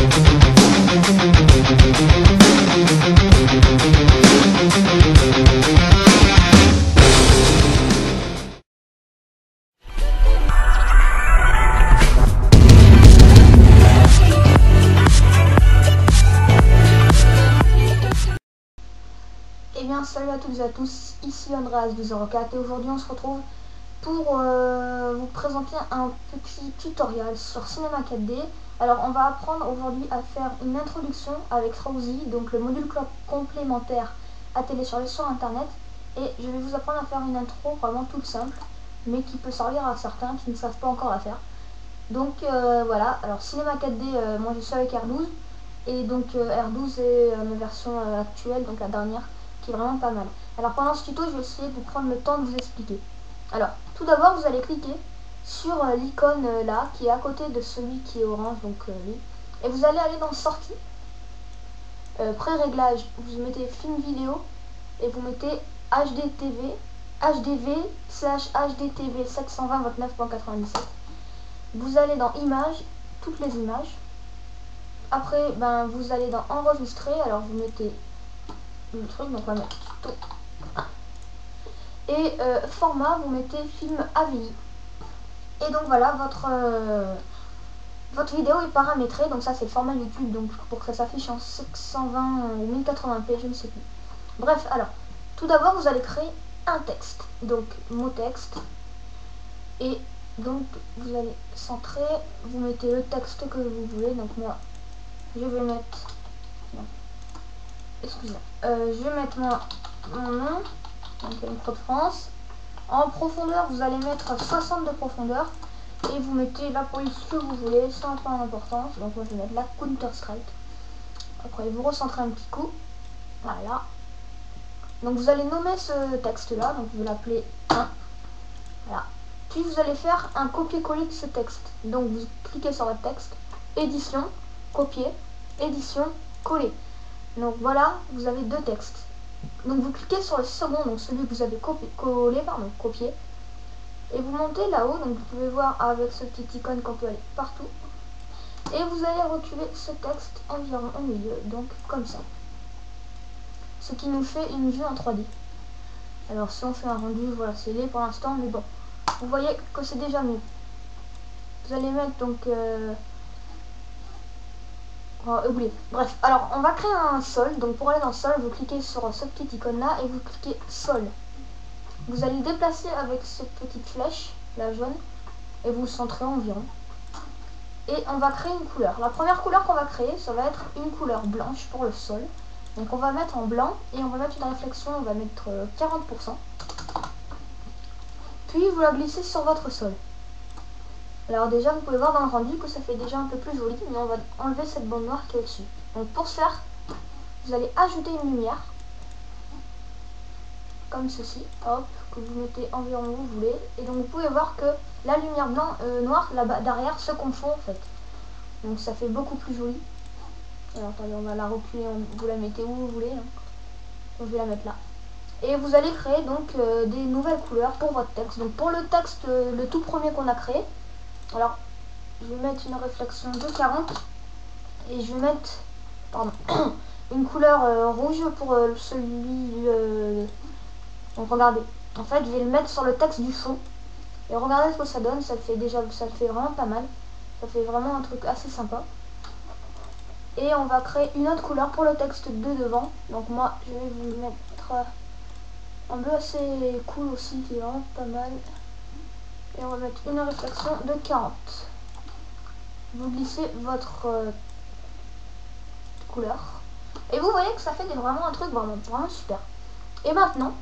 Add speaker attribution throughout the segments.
Speaker 1: Salut à toutes et à tous, ici Andreas204 et aujourd'hui on se retrouve pour vous présenter un petit tutoriel sur Cinema 4D. Alors on va apprendre aujourd'hui à faire une introduction avec Frowzy, donc le module complémentaire à télécharger sur internet, et je vais vous apprendre à faire une intro vraiment toute simple mais qui peut servir à certains qui ne savent pas encore la faire. Donc voilà, alors Cinema 4D, moi je suis avec R12 et donc R12 est ma version actuelle, donc la dernière, qui est vraiment pas mal. Alors pendant ce tuto, je vais essayer de prendre le temps de vous expliquer. Alors, tout d'abord, vous allez cliquer sur l'icône là, qui est à côté de celui qui est orange, donc lui. Et vous allez aller dans Sortie, pré-réglage, vous mettez film vidéo, et vous mettez HDV/HDTV 720.29.97. Vous allez dans Images, toutes les images. Après, vous allez dans Enregistrer, alors vous mettez le truc, donc on va mettre tuto. Et format, vous mettez film AVI. Et donc voilà, votre vidéo est paramétrée, donc ça c'est le format YouTube, donc pour que ça s'affiche en 720 ou 1080p, je ne sais plus. Bref, alors, tout d'abord vous allez créer un texte, donc mot texte, et donc vous allez centrer, vous mettez le texte que vous voulez, donc moi je vais mettre, excusez-moi, je vais mettre mon nom, donc Micro de France. En profondeur, vous allez mettre 60 de profondeur et vous mettez la police que vous voulez, sans point d'importance. Donc moi je vais mettre la Counter-Strike. Après vous recentrez un petit coup, voilà. Donc vous allez nommer ce texte là, donc vous l'appelez 1, voilà. Puis vous allez faire un copier-coller de ce texte. Donc vous cliquez sur votre texte, édition, copier, édition, coller. Donc voilà, vous avez deux textes. Donc vous cliquez sur le second, donc celui que vous avez copié, et vous montez là-haut, donc vous pouvez voir avec ce petit icône qu'on peut aller partout, et vous allez reculer ce texte environ au milieu, donc comme ça, ce qui nous fait une vue en 3D. Alors si on fait un rendu, voilà, c'est laid pour l'instant, mais bon, vous voyez que c'est déjà mieux. Vous allez mettre donc oubliez. Bref, alors on va créer un sol. Donc pour aller dans sol, vous cliquez sur ce petit icône là et vous cliquez sol. Vous allez le déplacer avec cette petite flèche, la jaune, et vous le centrez environ. Et on va créer une couleur. La première couleur qu'on va créer, ça va être une couleur blanche pour le sol. Donc on va mettre en blanc et on va mettre une réflexion, on va mettre 40%. Puis vous la glissez sur votre sol. Alors déjà, vous pouvez voir dans le rendu que ça fait déjà un peu plus joli, mais on va enlever cette bande noire qui est au-dessus. Donc pour ce faire, vous allez ajouter une lumière, comme ceci, hop, que vous mettez environ où vous voulez. Et donc vous pouvez voir que la lumière noire là-bas derrière se confond en fait. Donc ça fait beaucoup plus joli. Alors attendez, on va la reculer, vous la mettez où vous voulez. Hein. Donc, je vais la mettre là. Et vous allez créer donc des nouvelles couleurs pour votre texte. Donc pour le texte, le tout premier qu'on a créé, alors, je vais mettre une réflexion de 40 et je vais mettre, pardon, une couleur rouge pour celui. Donc regardez, en fait, je vais le mettre sur le texte du fond et regardez ce que ça donne. Ça fait vraiment pas mal. Ça fait vraiment un truc assez sympa. Et on va créer une autre couleur pour le texte de devant. Donc moi, je vais vous mettre un bleu assez cool aussi, qui est vraiment pas mal. Et on va mettre une réflexion de 40. Vous glissez votre couleur. Et vous voyez que ça fait vraiment un truc vraiment super. Et maintenant,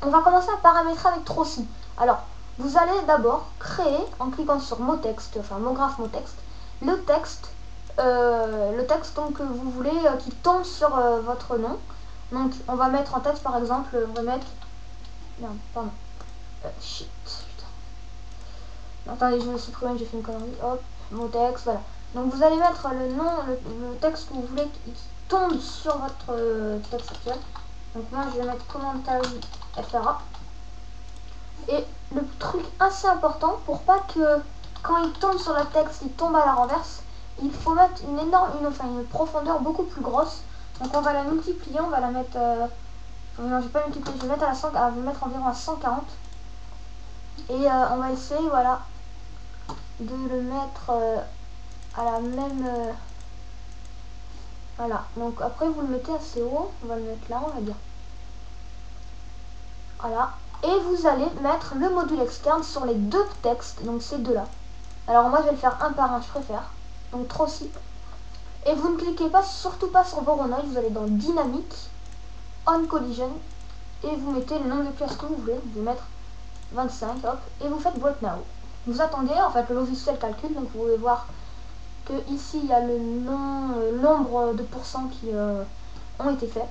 Speaker 1: on va commencer à paramétrer avec Trossi. Alors, vous allez d'abord créer, en cliquant sur mot texte, enfin mot graphe mot texte, le texte donc, que vous voulez qui tombe sur votre nom. Donc, on va mettre en texte par exemple, on va mettre... Non, pardon. Shit. Attendez, je me suis trouvé, j'ai fait une connerie. Hop, mon texte, voilà. Donc vous allez mettre le nom, le texte que vous voulez qui tombe sur votre texte actuel. Donc moi je vais mettre commentage FRA. Et le truc assez important pour pas que quand il tombe sur le texte, il tombe à la renverse, il faut mettre une profondeur beaucoup plus grosse. Donc on va la multiplier, on va la mettre... non, je vais pas multiplier, je vais mettre je vais mettre environ à 140. Et on va essayer, voilà, de le mettre à la même... voilà, donc après vous le mettez assez haut, on va le mettre là, on va dire. Voilà, et vous allez mettre le module externe sur les deux textes, donc ces deux-là. Alors moi je vais le faire un par un, je préfère. Donc Trossi. Et vous ne cliquez pas, surtout pas sur Voronoi, vous allez dans Dynamique, On Collision, et vous mettez le nombre de pièces que vous voulez, vous pouvez mettre 25, hop, et vous faites Break Now. Vous attendez, en fait le logiciel calcule, donc vous pouvez voir que ici il y a le nombre de pourcents qui ont été faits.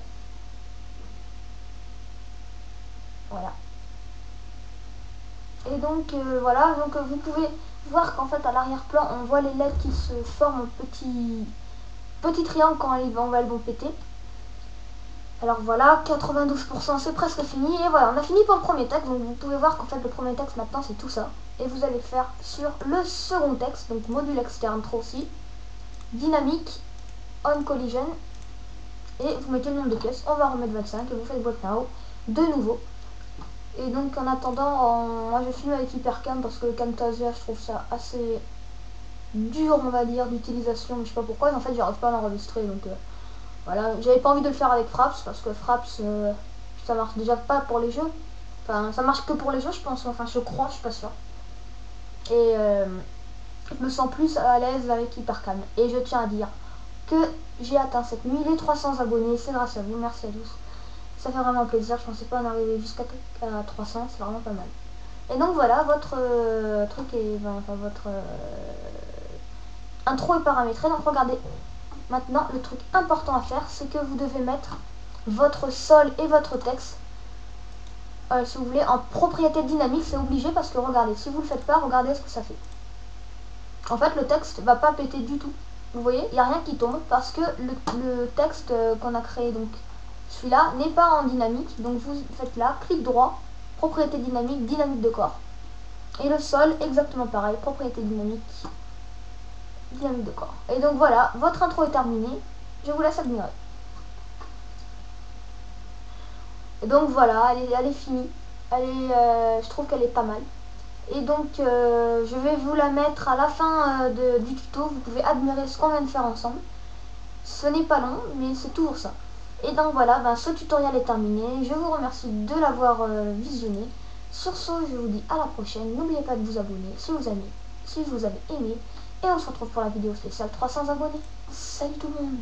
Speaker 1: Voilà. Et donc voilà, donc vous pouvez voir qu'en fait à l'arrière-plan on voit les lettres qui se forment en petit triangle quand elles vont péter. Alors voilà, 92% c'est presque fini. Et voilà, on a fini pour le premier texte. Donc vous pouvez voir qu'en fait le premier texte maintenant c'est tout ça. Et vous allez faire sur le second texte, donc module externe Trossi, dynamique, on collision. Et vous mettez le nombre de pièces, on va remettre 25 et vous faites Break Now de nouveau. Et donc en attendant, moi je filme avec Hypercam parce que le Camtasia je trouve ça assez dur on va dire d'utilisation, mais je sais pas pourquoi, en fait j'arrive pas à l'enregistrer, donc voilà, j'avais pas envie de le faire avec Fraps parce que Fraps ça marche déjà pas pour les jeux, enfin ça marche que pour les jeux je pense, enfin je crois, je suis pas sûre. Et je me sens plus à l'aise avec Hypercam, et je tiens à dire que j'ai atteint cette nuit les 300 abonnés, c'est grâce à vous, merci à tous. Ça fait vraiment plaisir, je pensais pas en arriver jusqu'à 300, c'est vraiment pas mal. Et donc voilà, votre truc est, enfin votre intro est paramétré. Donc regardez, maintenant le truc important à faire, c'est que vous devez mettre votre sol et votre texte, si vous voulez, en propriété dynamique. C'est obligé parce que regardez, si vous le faites pas, regardez ce que ça fait. En fait, le texte va pas péter du tout. Vous voyez, il n'y a rien qui tombe parce que le texte qu'on a créé, donc celui-là, n'est pas en dynamique. Donc vous faites là, clic droit, propriété dynamique, dynamique de corps. Et le sol, exactement pareil, propriété dynamique, dynamique de corps. Et donc voilà, votre intro est terminée. Je vous laisse admirer. Et donc voilà, elle est finie. Je trouve qu'elle est pas mal. Et donc je vais vous la mettre à la fin du tuto. Vous pouvez admirer ce qu'on vient de faire ensemble. Ce n'est pas long, mais c'est toujours ça. Et donc voilà, ce tutoriel est terminé. Je vous remercie de l'avoir visionné. Sur ce, je vous dis à la prochaine. N'oubliez pas de vous abonner si vous avez aimé. Et on se retrouve pour la vidéo spéciale 300 abonnés. Salut tout le monde!